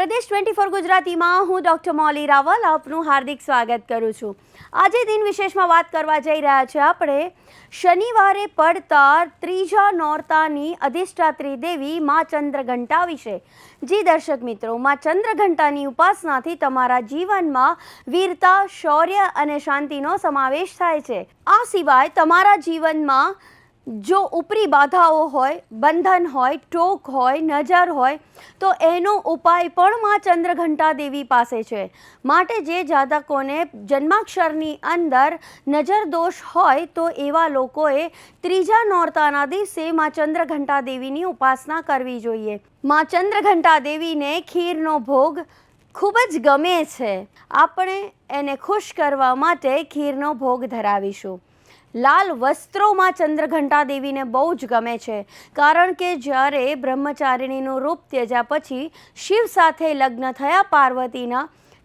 પ્રદેશ 24 ગુજરાતીમાં હું ડૉક્ટર મૌલી રાવલ આપનું હાર્દિક સ્વાગત કરું છું। આજે દિન વિશેષમાં વાત કરવા જઈ રહ્યા છે આપણે શનિવારે પડતા ત્રીજા નોરતાની અધિષ્ઠાત્રી દેવી માં ચંદ્રઘંટા વિશે। જી દર્શક મિત્રો, માં ચંદ્રઘંટાની ઉપાસનાથી તમારા જીવનમાં વીરતા, શૌર્ય અને શાંતિનો સમાવેશ થાય છે। આ સિવાય તમારા જીવનમાં जो उपरी बाधाओं होय, बंधन होय, टोक होय, नजर होय तो एनो उपाय पण मां चंद्रघंटा देवी पासे छे। माटे जे जातकोने जन्माक्षरनी अंदर नजर दोष होय तो एवा लोकोए त्रीजा नोरताना दिवसे मां चंद्रघंटा देवीनी उपासना करवी जोईए। मां चंद्रघंटा देवीने खीरनो भोग खूब ज गमे छे। आपणे एने खुश करवा माटे खीरनो भोग धरावीशुं। लाल वस्त्रों में चंद्रघंटा देवी ने बहु ज गमे छे, कारण के ज्यारे ब्रह्मचारिणीनुं रूप त्यज्या पछी शिव साथे लग्न थया पार्वतीना,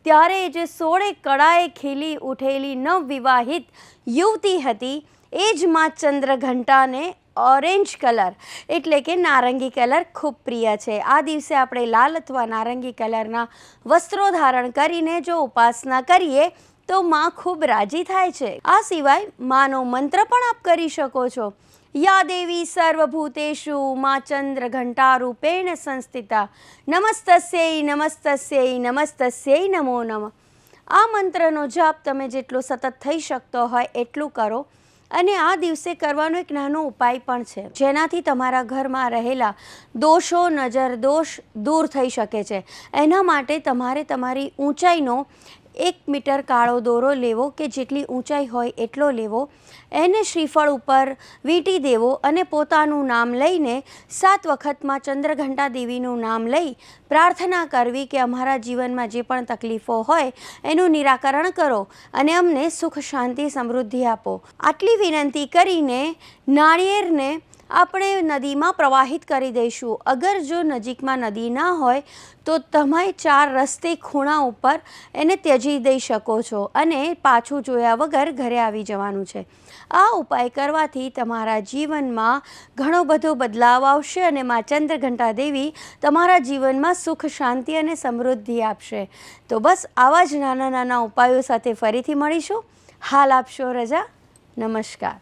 त्यारे जे 16 कड़ाए खीली उठेली नवविवाहित युवती हती ए ज मां चंद्रघंटा ने ऑरेंज कलर एटले के नारंगी कलर खूब प्रिय छे। आ दिवसे आपणे लाल अथवा नारंगी कलरना वस्त्रों धारण करीने जो उपासना करीए तो मां खूब राजी थाय छे। आ सिवाय मानो मंत्र पण आप करी शको छो। या देवी सर्वभूतेषु मां चंद्रघंटा रूपेण संस्थिता नमस्तस्यै नमस्तस्यै नमस्तस्यै नमो नमः। आ मंत्रनो जाप तमे जेटलो सतत थई शकतो होय एटલું કરો। અને આ દિવસે કરવાનો એક નાનો ઉપાય પણ છે, જેનાથી તમારા ઘરમાં રહેલા દોષો, નજર દોષ દૂર થઈ શકે છે। એના માટે તમારે તમારી ઊંચાઈનો 1 મીટર કાળો દોરો લેવો કે જેટલી ઊંચાઈ હોય એટલો લેવો, એને શ્રીફળ ઉપર વીંટી દેવો અને પોતાનું નામ લઈને 7 વખતમાં ચંદ્રઘંટા દેવીનું નામ લઈ પ્રાર્થના કરવી કે અમારા જીવનમાં જે પણ તકલીફો હોય એનું નિરાકરણ કરો અને અમને સુખ, શાંતિ, સમૃદ્ધિ આપો। આટલી વિનંતી કરીને નાળિયેરને આપણે નદીમાં પ્રવાહિત કરી દઈશું। અગર જો નજીકમાં નદી ના હોય તો તમે 4 રસ્તે ખૂણા ઉપર એને ત્યજી દઈ શકો છો અને પાછું જોયા વગર ઘરે આવી જવાનું છે। આ ઉપાય કરવાથી તમારા જીવનમાં ઘણો બધો બદલાવ આવશે અને મા ચંદ્રઘંટા દેવી તમારા જીવનમાં સુખ, શાંતિ અને સમૃદ્ધિ આપશે। તો બસ આવા જ નાના નાના ઉપાયો સાથે ફરીથી મળીશું। હાલ આપશો રજા। નમસ્કાર।